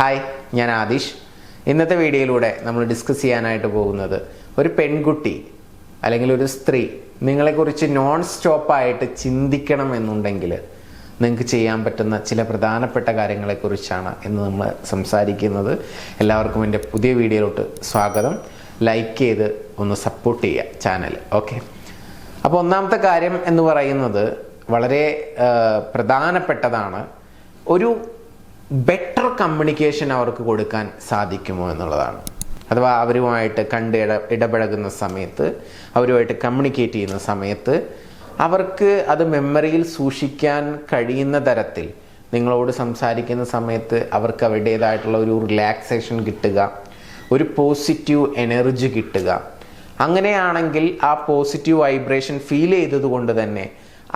Hi, ഞാൻ ആദിഷ്. ഇന്നത്തെ വീഡിയോയിലൂടെ നമ്മൾ ഡിസ്കസ് ചെയ്യാനായിട്ട് പോകുന്നത് ഒരു പെൺകുട്ടി അല്ലെങ്കിൽ ഒരു സ്ത്രീ നിങ്ങളെക്കുറിച്ച് നോൺ സ്റ്റോപ്പായിട്ട് ചിന്തിക്കണം എന്നുണ്ടെങ്കിൽ നിങ്ങൾക്ക് ചെയ്യാൻ പറ്റുന്ന ചില പ്രധാനപ്പെട്ട കാര്യങ്ങളെക്കുറിച്ചാണ് ഇന്ന് നമ്മൾ സംസാരിക്കുന്നത്. എല്ലാവർക്കും എൻ്റെ പുതിയ വീഡിയോയിലോട്ട് സ്വാഗതം. ലൈക്ക് ചെയ്ത് ഒന്ന് സപ്പോർട്ട് ചെയ്യുക ചാനൽ. ഓക്കെ, അപ്പോൾ ഒന്നാമത്തെ കാര്യം എന്ന് പറയുന്നത് വളരെ പ്രധാനപ്പെട്ടതാണ്. ഒരു ബെറ്റർ കമ്മ്യൂണിക്കേഷൻ അവർക്ക് കൊടുക്കാൻ സാധിക്കുമോ എന്നുള്ളതാണ്. അഥവാ അവരുമായിട്ട് ഇടപഴകുന്ന സമയത്ത്, അവരുമായിട്ട് കമ്മ്യൂണിക്കേറ്റ് ചെയ്യുന്ന സമയത്ത് അവർക്ക് അത് മെമ്മറിയിൽ സൂക്ഷിക്കാൻ കഴിയുന്ന തരത്തിൽ നിങ്ങളോട് സംസാരിക്കുന്ന സമയത്ത് അവർക്ക് അവരുടേതായിട്ടുള്ള ഒരു റിലാക്സേഷൻ കിട്ടുക, ഒരു പോസിറ്റീവ് എനർജി കിട്ടുക. അങ്ങനെയാണെങ്കിൽ ആ പോസിറ്റീവ് വൈബ്രേഷൻ ഫീൽ ചെയ്തതുകൊണ്ട് തന്നെ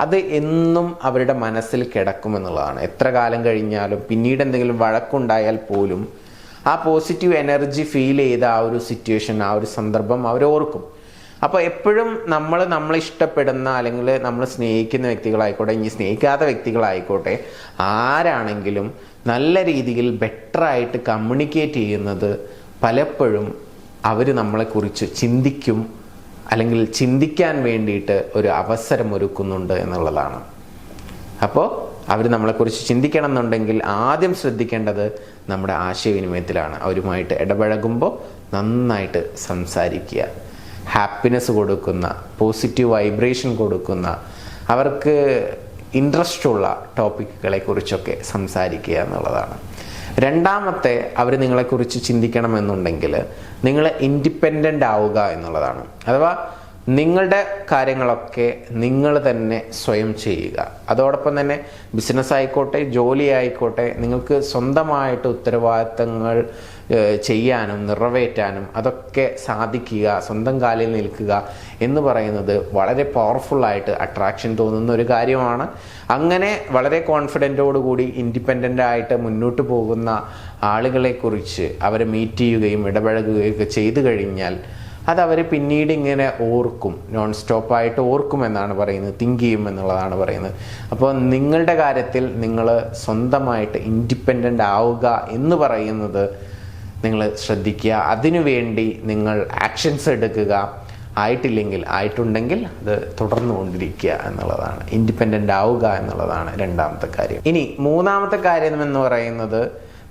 അത് എന്നും അവരുടെ മനസ്സിൽ കിടക്കുമെന്നുള്ളതാണ്. എത്ര കാലം കഴിഞ്ഞാലും പിന്നീട് എന്തെങ്കിലും വഴക്കുണ്ടായാൽ പോലും ആ പോസിറ്റീവ് എനർജി ഫീൽ ചെയ്ത ആ ഒരു സിറ്റുവേഷൻ, ആ ഒരു സന്ദർഭം അവരോർക്കും. അപ്പോൾ എപ്പോഴും നമ്മളെ ഇഷ്ടപ്പെടുന്ന അല്ലെങ്കിൽ നമ്മൾ സ്നേഹിക്കുന്ന വ്യക്തികളായിക്കോട്ടെ, ഇനി സ്നേഹിക്കാത്ത വ്യക്തികളായിക്കോട്ടെ, ആരാണെങ്കിലും നല്ല രീതിയിൽ ബെറ്ററായിട്ട് കമ്മ്യൂണിക്കേറ്റ് ചെയ്യുന്നത് പലപ്പോഴും അവർ നമ്മളെക്കുറിച്ച് ചിന്തിക്കും, അല്ലെങ്കിൽ ചിന്തിക്കാൻ വേണ്ടിയിട്ട് ഒരു അവസരം ഒരുക്കുന്നുണ്ട് എന്നുള്ളതാണ്. അപ്പോൾ അവർ നമ്മളെക്കുറിച്ച് ചിന്തിക്കണം എന്നുണ്ടെങ്കിൽ ആദ്യം ശ്രദ്ധിക്കേണ്ടത് നമ്മുടെ ആശയവിനിമയത്തിലാണ്. അവരുമായിട്ട് ഇടപഴകുമ്പോൾ നന്നായിട്ട് സംസാരിക്കുക, ഹാപ്പിനെസ് കൊടുക്കുന്ന, പോസിറ്റീവ് വൈബ്രേഷൻ കൊടുക്കുന്ന, അവർക്ക് ഇൻട്രസ്റ്റ് ഉള്ള ടോപ്പിക്കുകളെ കുറിച്ചൊക്കെ സംസാരിക്കുക എന്നുള്ളതാണ്. രണ്ടാമത്തെ, അവർ നിങ്ങളെക്കുറിച്ച് ചിന്തിക്കണമെന്നുണ്ടെങ്കിൽ നിങ്ങൾ ഇൻഡിപെൻഡൻ്റ് ആവുക എന്നുള്ളതാണ്. അഥവാ നിങ്ങളുടെ കാര്യങ്ങളൊക്കെ നിങ്ങൾ തന്നെ സ്വയം ചെയ്യുക. അതോടൊപ്പം തന്നെ ബിസിനസ് ആയിക്കോട്ടെ, ജോലി ആയിക്കോട്ടെ, നിങ്ങൾക്ക് സ്വന്തമായിട്ട് ഉത്തരവാദിത്തങ്ങൾ ചെയ്യാനും നിറവേറ്റാനും അതൊക്കെ സാധിക്കുക, സ്വന്തം കാലിൽ നിൽക്കുക എന്ന് പറയുന്നത് വളരെ പവർഫുള്ളായിട്ട് അട്രാക്ഷൻ തോന്നുന്ന ഒരു കാര്യമാണ്. അങ്ങനെ വളരെ കോൺഫിഡൻറ്റോടുകൂടി ഇൻഡിപെൻഡൻ്റ് ആയിട്ട് മുന്നോട്ട് പോകുന്ന ആളുകളെക്കുറിച്ച് അവരെ മീറ്റ് ചെയ്യുകയും ഇടപഴകുകയൊക്കെ ചെയ്തു കഴിഞ്ഞാൽ അതവർ പിന്നീട് ഇങ്ങനെ ഓർക്കും, നോൺ സ്റ്റോപ്പായിട്ട് ഓർക്കും എന്നാണ് പറയുന്നത്, തിങ്ക് ചെയ്യും എന്നുള്ളതാണ് പറയുന്നത്. അപ്പോൾ നിങ്ങളുടെ കാര്യത്തിൽ നിങ്ങൾ സ്വന്തമായിട്ട് ഇൻഡിപെൻഡൻ്റ് ആവുക എന്ന് പറയുന്നത് നിങ്ങൾ ശ്രദ്ധിക്കുക. അതിനുവേണ്ടി നിങ്ങൾ ആക്ഷൻസ് എടുക്കുക. ആയിട്ടുണ്ടെങ്കിൽ അത് തുടർന്നു കൊണ്ടിരിക്കുക എന്നുള്ളതാണ്. ഇൻഡിപെൻഡൻ്റ് ആവുക എന്നുള്ളതാണ് രണ്ടാമത്തെ കാര്യം. ഇനി മൂന്നാമത്തെ കാര്യം എന്ന് പറയുന്നത്,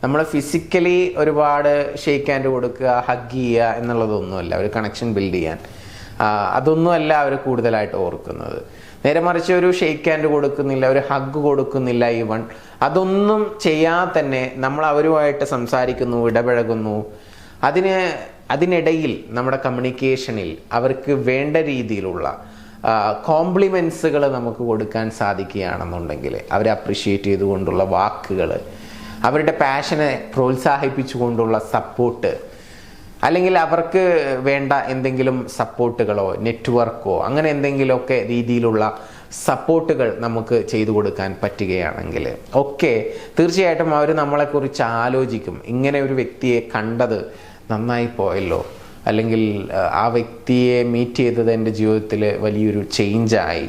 നമ്മൾ ഫിസിക്കലി ഒരുപാട് ഷേക്ക് ഹാൻഡ് കൊടുക്കുക, ഹഗ് ചെയ്യുക എന്നുള്ളതൊന്നുമല്ല ഒരു കണക്ഷൻ ബിൽഡ് ചെയ്യാൻ. അതൊന്നുമല്ല അവർ കൂടുതലായിട്ട് ഓർക്കുന്നത്. നേരെ മറിച്ച് ഒരു ഷേക്ക് ഹാൻഡ് കൊടുക്കുന്നില്ല, ഒരു ഹഗ് കൊടുക്കുന്നില്ല, ഈവൺ അതൊന്നും ചെയ്യാതെ തന്നെ നമ്മൾ അവരുമായിട്ട് സംസാരിക്കുന്നു, ഇടപഴകുന്നു. അതിനിടയിൽ നമ്മുടെ കമ്മ്യൂണിക്കേഷനിൽ അവർക്ക് വേണ്ട രീതിയിലുള്ള കോംപ്ലിമെൻസുകൾ നമുക്ക് കൊടുക്കാൻ സാധിക്കുകയാണെന്നുണ്ടെങ്കിൽ, അവരെ അപ്രിഷ്യേറ്റ് ചെയ്തുകൊണ്ടുള്ള വാക്കുകൾ, അവരുടെ പാഷനെ പ്രോത്സാഹിപ്പിച്ചുകൊണ്ടുള്ള സപ്പോർട്ട്, അല്ലെങ്കിൽ അവർക്ക് വേണ്ട എന്തെങ്കിലും സപ്പോർട്ടുകളോ നെറ്റ്വർക്കോ അങ്ങനെ എന്തെങ്കിലുമൊക്കെ രീതിയിലുള്ള സപ്പോർട്ടുകൾ നമുക്ക് ചെയ്തു കൊടുക്കാൻ പറ്റുകയാണെങ്കിൽ ഒക്കെ തീർച്ചയായിട്ടും അവർ നമ്മളെക്കുറിച്ച് ആലോചിക്കും. ഇങ്ങനെ ഒരു വ്യക്തിയെ കണ്ടത് നന്നായി പോയല്ലോ, അല്ലെങ്കിൽ ആ വ്യക്തിയെ മീറ്റ് ചെയ്തത് എൻ്റെ ജീവിതത്തിൽ വലിയൊരു ചേഞ്ചായി,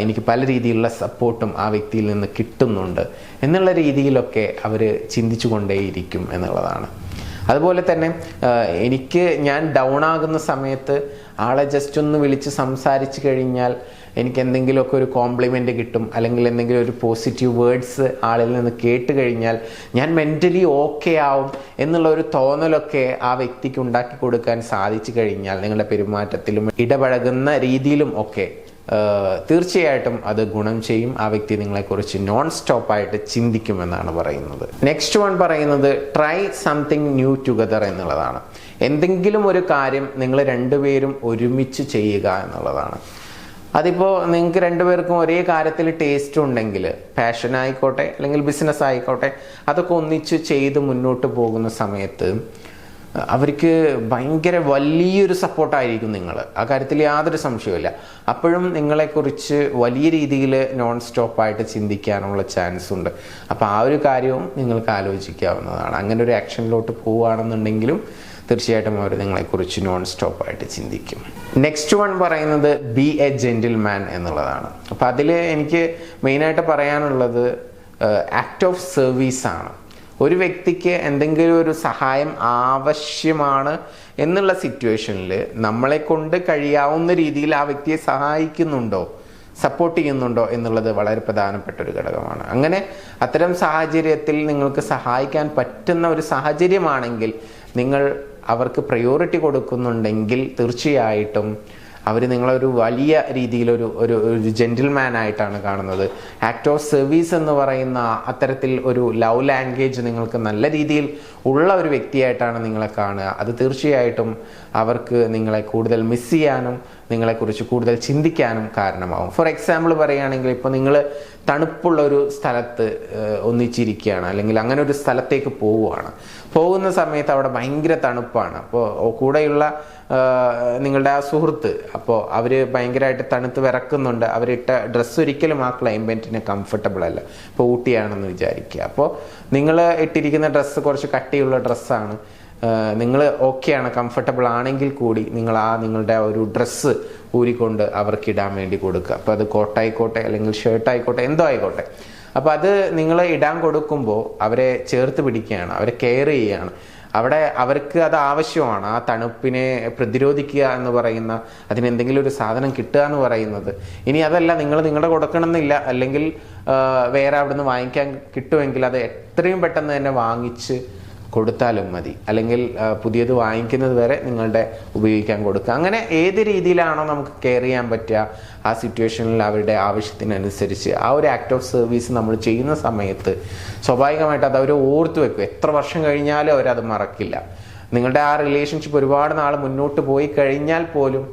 എനിക്ക് പല രീതിയിലുള്ള സപ്പോർട്ടും ആ വ്യക്തിയിൽ നിന്ന് കിട്ടുന്നുണ്ട് എന്നുള്ള രീതിയിലൊക്കെ അവർ ചിന്തിച്ചു കൊണ്ടേയിരിക്കും എന്നുള്ളതാണ്. അതുപോലെ തന്നെ ഞാൻ ഡൗൺ ആകുന്ന സമയത്ത് ആളെ ജസ്റ്റ് ഒന്ന് വിളിച്ച് സംസാരിച്ച് കഴിഞ്ഞാൽ എനിക്ക് എന്തെങ്കിലുമൊക്കെ ഒരു കോംപ്ലിമെൻ്റ് കിട്ടും, അല്ലെങ്കിൽ എന്തെങ്കിലും ഒരു പോസിറ്റീവ് വേർഡ്സ് ആളിൽ നിന്ന് കേട്ട് കഴിഞ്ഞാൽ ഞാൻ മെൻ്റലി ഓക്കെ ആവും എന്നുള്ള ഒരു തോന്നലൊക്കെ ആ വ്യക്തിക്ക് ഉണ്ടാക്കി കൊടുക്കാൻ സാധിച്ചു കഴിഞ്ഞാൽ, നിങ്ങളുടെ പെരുമാറ്റത്തിലും ഇടപഴകുന്ന രീതിയിലും ഒക്കെ തീർച്ചയായിട്ടും അത് ഗുണം ചെയ്യും. ആ വ്യക്തി നിങ്ങളെക്കുറിച്ച് നോൺ സ്റ്റോപ്പായിട്ട് ചിന്തിക്കുമെന്നാണ് പറയുന്നത്. നെക്സ്റ്റ് വൺ പറയുന്നത്, ട്രൈ സംതിങ് ന്യൂ ടുഗദർ എന്നുള്ളതാണ്. എന്തെങ്കിലും ഒരു കാര്യം നിങ്ങൾ രണ്ടുപേരും ഒരുമിച്ച് ചെയ്യുക എന്നുള്ളതാണ്. അതിപ്പോൾ നിങ്ങൾക്ക് രണ്ടുപേർക്കും ഒരേ കാര്യത്തിൽ ടേസ്റ്റ് ഉണ്ടെങ്കിൽ, പാഷൻ ആയിക്കോട്ടെ അല്ലെങ്കിൽ ബിസിനസ് ആയിക്കോട്ടെ, അതൊക്കെ ഒന്നിച്ച് ചെയ്ത് മുന്നോട്ട് പോകുന്ന സമയത്ത് അവർക്ക് ഭയങ്കര വലിയൊരു സപ്പോർട്ടായിരിക്കും നിങ്ങൾ. ആ കാര്യത്തിൽ യാതൊരു സംശയവുമില്ല. അപ്പോഴും നിങ്ങളെക്കുറിച്ച് വലിയ രീതിയിൽ നോൺ സ്റ്റോപ്പായിട്ട് ചിന്തിക്കാനുള്ള ചാൻസ് ഉണ്ട്. അപ്പോൾ ആ ഒരു കാര്യവും നിങ്ങൾക്ക് ആലോചിക്കാവുന്നതാണ്. അങ്ങനെ ഒരു ആക്ഷനിലോട്ട് പോവുകയാണെന്നുണ്ടെങ്കിലും തീർച്ചയായിട്ടും അവർ നിങ്ങളെക്കുറിച്ച് നോൺ സ്റ്റോപ്പായിട്ട് ചിന്തിക്കും. നെക്സ്റ്റ് വൺ പറയുന്നത്, ബി എ ജെന്റിൽമാൻ എന്നുള്ളതാണ്. അപ്പോൾ അതിൽ എനിക്ക് മെയിനായിട്ട് പറയാനുള്ളത് ആക്ട് ഓഫ് സർവീസ് ആണ്. ഒരു വ്യക്തിക്ക് എന്തെങ്കിലും ഒരു സഹായം ആവശ്യമാണ് എന്നുള്ള സിറ്റുവേഷനിൽ നമ്മളെ കൊണ്ട് കഴിയാവുന്ന രീതിയിൽ ആ വ്യക്തിയെ സഹായിക്കുന്നുണ്ടോ, സപ്പോർട്ട് ചെയ്യുന്നുണ്ടോ എന്നുള്ളത് വളരെ പ്രധാനപ്പെട്ട ഒരു ഘടകമാണ്. അങ്ങനെ അത്തരം സാഹചര്യത്തിൽ നിങ്ങൾക്ക് സഹായിക്കാൻ പറ്റുന്ന ഒരു സാഹചര്യമാണെങ്കിൽ, നിങ്ങൾ അവർക്ക് പ്രയോറിറ്റി കൊടുക്കുന്നുണ്ടെങ്കിൽ, തീർച്ചയായിട്ടും അവർ നിങ്ങളൊരു വലിയ രീതിയിലൊരു ഒരു ഒരു ജെന്റിൽമാൻ ആയിട്ടാണ് കാണുന്നത്. ആക്ട് ഓഫ് സർവീസ് എന്ന് പറയുന്ന അത്തരത്തിൽ ഒരു ലവ് ലാംഗ്വേജ് നിങ്ങൾക്ക് നല്ല രീതിയിൽ ഉള്ള ഒരു വ്യക്തിയായിട്ടാണ് നിങ്ങളെ കാണുക. അത് തീർച്ചയായിട്ടും അവർക്ക് നിങ്ങളെ കൂടുതൽ മിസ് ചെയ്യാനും നിങ്ങളെക്കുറിച്ച് കൂടുതൽ ചിന്തിക്കാനും കാരണമാവും. ഫോർ എക്സാമ്പിൾ പറയുകയാണെങ്കിൽ, ഇപ്പോൾ നിങ്ങൾ തണുപ്പുള്ള ഒരു സ്ഥലത്ത് ഒന്നിച്ചിരിക്കുകയാണ്, അല്ലെങ്കിൽ അങ്ങനെ ഒരു സ്ഥലത്തേക്ക് പോകുന്ന സമയത്ത് അവിടെ ഭയങ്കര തണുപ്പാണ്. അപ്പോൾ കൂടെയുള്ള നിങ്ങളുടെ ആ സുഹൃത്ത്, അപ്പോൾ അവർ ഭയങ്കരമായിട്ട് തണുത്ത് വിറക്കുന്നുണ്ട്. അവരിട്ട ഡ്രസ്സ് ഒരിക്കലും ആ ക്ലൈമറ്റിന് കംഫർട്ടബിൾ അല്ല. ഇപ്പോൾ ഊട്ടിയാണെന്ന് വിചാരിക്കുക. അപ്പോൾ നിങ്ങൾ ഇട്ടിരിക്കുന്ന ഡ്രസ്സ് കുറച്ച് കട്ടിയുള്ള ഡ്രസ്സാണ്. നിങ്ങൾ ഓക്കെയാണ്, കംഫർട്ടബിൾ ആണെങ്കിൽ കൂടി നിങ്ങൾ നിങ്ങളുടെ ഒരു ഡ്രസ്സ് ഊരിക്കൊണ്ട് അവർക്ക് ഇടാൻ വേണ്ടി കൊടുക്കുക. അപ്പോൾ അത് കോട്ടായിക്കോട്ടെ അല്ലെങ്കിൽ ഷർട്ടായിക്കോട്ടെ, എന്തോ ആയിക്കോട്ടെ. അപ്പോൾ അത് നിങ്ങൾ ഇടാൻ കൊടുക്കുമ്പോൾ അവരെ ചേർത്ത് പിടിക്കുകയാണ്, അവരെ കെയർ ചെയ്യുകയാണ്. അവിടെ അവർക്ക് അത് ആവശ്യമാണ്. ആ തണുപ്പിനെ പ്രതിരോധിക്കുക എന്ന് പറയുന്ന, അതിനെന്തെങ്കിലും ഒരു സാധനം കിട്ടുക എന്ന് പറയുന്നത്. ഇനി അതല്ല, നിങ്ങളുടെ കൊടുക്കണമെന്നില്ല, അല്ലെങ്കിൽ വേറെ അവിടുന്ന് വാങ്ങിക്കാൻ കിട്ടുമെങ്കിൽ അത് എത്രയും പെട്ടെന്ന് തന്നെ വാങ്ങിച്ച് കൊടുത്താലും മതി. അല്ലെങ്കിൽ പുതിയത് വാങ്ങിക്കുന്നത് വരെ നിങ്ങളുടെ ഉപയോഗിക്കാൻ കൊടുക്കുക. അങ്ങനെ ഏത് രീതിയിലാണോ നമുക്ക് കെയർ ചെയ്യാൻ പറ്റുക, ആ സിറ്റുവേഷനിൽ അവരുടെ ആവശ്യത്തിനനുസരിച്ച് ആ ഒരു ആക്ട് ഓഫ് സർവീസ് നമ്മൾ ചെയ്യുന്ന സമയത്ത് സ്വാഭാവികമായിട്ട് അത് അവർ ഓർത്ത് വെക്കും. എത്ര വർഷം കഴിഞ്ഞാലും അവരത് മറക്കില്ല. നിങ്ങളുടെ ആ റിലേഷൻഷിപ്പ് ഒരുപാട് നാൾ മുന്നോട്ട് പോയി കഴിഞ്ഞാൽ പോലും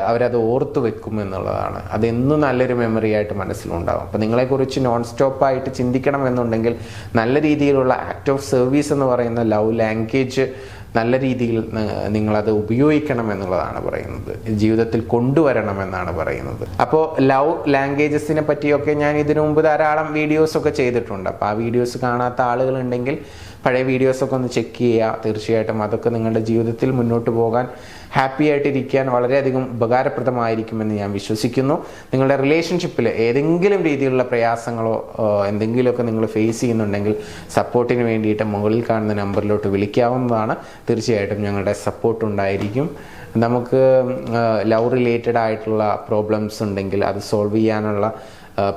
അവരത് ഓർത്തു വെക്കും എന്നുള്ളതാണ്. അതെന്നും നല്ലൊരു മെമ്മറി ആയിട്ട് മനസ്സിലുണ്ടാകും. അപ്പം നിങ്ങളെക്കുറിച്ച് നോൺ സ്റ്റോപ്പായിട്ട് ചിന്തിക്കണം എന്നുണ്ടെങ്കിൽ, നല്ല രീതിയിലുള്ള ആക്ട് ഓഫ് സർവീസ് എന്ന് പറയുന്ന ലവ് ലാംഗ്വേജ് നല്ല രീതിയിൽ നിങ്ങളത് ഉപയോഗിക്കണം എന്നുള്ളതാണ് പറയുന്നത്, ജീവിതത്തിൽ കൊണ്ടുവരണം എന്നാണ് പറയുന്നത്. അപ്പോൾ ലവ് ലാംഗ്വേജസിനെ പറ്റിയൊക്കെ ഞാൻ ഇതിനു മുമ്പ് ധാരാളം വീഡിയോസൊക്കെ ചെയ്തിട്ടുണ്ട്. അപ്പോൾ ആ വീഡിയോസ് കാണാത്ത ആളുകളുണ്ടെങ്കിൽ പഴയ വീഡിയോസൊക്കെ ഒന്ന് ചെക്ക് ചെയ്യുക. തീർച്ചയായിട്ടും അതൊക്കെ നിങ്ങളുടെ ജീവിതത്തിൽ മുന്നോട്ട് പോകാൻ, ഹാപ്പി ആയിട്ടിരിക്കാൻ വളരെയധികം ഉപകാരപ്രദമായിരിക്കുമെന്ന് ഞാൻ വിശ്വസിക്കുന്നു. നിങ്ങളുടെ റിലേഷൻഷിപ്പിൽ ഏതെങ്കിലും രീതിയിലുള്ള പ്രയാസങ്ങളോ എന്തെങ്കിലുമൊക്കെ നിങ്ങൾ ഫേസ് ചെയ്യുന്നുണ്ടെങ്കിൽ, സപ്പോർട്ടിന് വേണ്ടിയിട്ട് മുകളിൽ കാണുന്ന നമ്പറിലോട്ട് വിളിക്കാവുന്നതാണ്. തീർച്ചയായിട്ടും ഞങ്ങളുടെ സപ്പോർട്ട് ഉണ്ടായിരിക്കും. നമുക്ക് ലവ് റിലേറ്റഡ് ആയിട്ടുള്ള പ്രോബ്ലംസ് ഉണ്ടെങ്കിൽ അത് സോൾവ് ചെയ്യാനുള്ള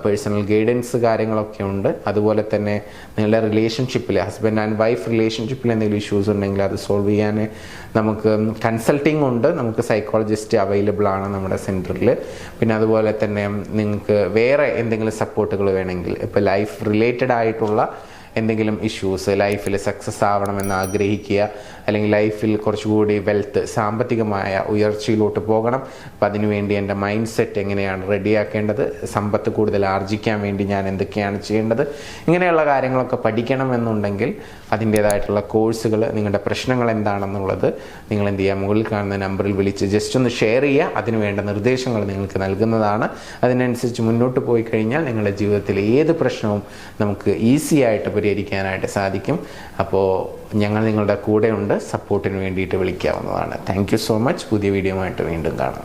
പേഴ്സണൽ ഗൈഡൻസ് കാര്യങ്ങളൊക്കെ ഉണ്ട്. അതുപോലെ തന്നെ നിങ്ങളുടെ റിലേഷൻഷിപ്പിൽ, ഹസ്ബൻഡ് ആൻഡ് വൈഫ് റിലേഷൻഷിപ്പിൽ എന്തെങ്കിലും ഇഷ്യൂസ് ഉണ്ടെങ്കിൽ അത് സോൾവ് ചെയ്യാൻ നമുക്ക് കൺസൾട്ടിങ് ഉണ്ട്. നമുക്ക് സൈക്കോളജിസ്റ്റ് അവൈലബിൾ ആണ് നമ്മുടെ സെൻറ്ററിൽ. പിന്നെ അതുപോലെ തന്നെ നിങ്ങൾക്ക് വേറെ എന്തെങ്കിലും സപ്പോർട്ടുകൾ വേണമെങ്കിൽ, ഇപ്പോൾ ലൈഫ് റിലേറ്റഡ് ആയിട്ടുള്ള എന്തെങ്കിലും ഇഷ്യൂസ്, ലൈഫിൽ സക്സസ് ആവണമെന്ന് ആഗ്രഹിക്കുക, അല്ലെങ്കിൽ ലൈഫിൽ കുറച്ചുകൂടി വെൽത്ത്, സാമ്പത്തികമായ ഉയർച്ചയിലോട്ട് പോകണം, അപ്പം അതിനുവേണ്ടി എൻ്റെ മൈൻഡ് സെറ്റ് എങ്ങനെയാണ് റെഡിയാക്കേണ്ടത്, സമ്പത്ത് കൂടുതൽ ആർജിക്കാൻ വേണ്ടി ഞാൻ എന്തൊക്കെയാണ് ചെയ്യേണ്ടത്, ഇങ്ങനെയുള്ള കാര്യങ്ങളൊക്കെ പഠിക്കണമെന്നുണ്ടെങ്കിൽ അതിൻ്റേതായിട്ടുള്ള കോഴ്സുകൾ, നിങ്ങളുടെ പ്രശ്നങ്ങൾ എന്താണെന്നുള്ളത് നിങ്ങൾ എന്ത് ചെയ്യുക, മുകളിൽ കാണുന്ന നമ്പറിൽ വിളിച്ച് ജസ്റ്റ് ഒന്ന് ഷെയർ ചെയ്യുക. അതിന് വേണ്ട നിർദ്ദേശങ്ങൾ നിങ്ങൾക്ക് നൽകുന്നതാണ്. അതിനനുസരിച്ച് മുന്നോട്ട് പോയി കഴിഞ്ഞാൽ നിങ്ങളുടെ ജീവിതത്തിൽ ഏത് പ്രശ്നവും നമുക്ക് ഈസി ആയിട്ട് പരിഹരിക്കാനായിട്ട് സാധിക്കും. അപ്പോൾ ഞങ്ങൾ നിങ്ങളുടെ കൂടെയുണ്ട്. സപ്പോർട്ടിന് വേണ്ടിയിട്ട് വിളിക്കാവുന്നതാണ്. Thank you so much. പുതിയ വീഡിയോ ആയിട്ട് വീണ്ടും കാണാം.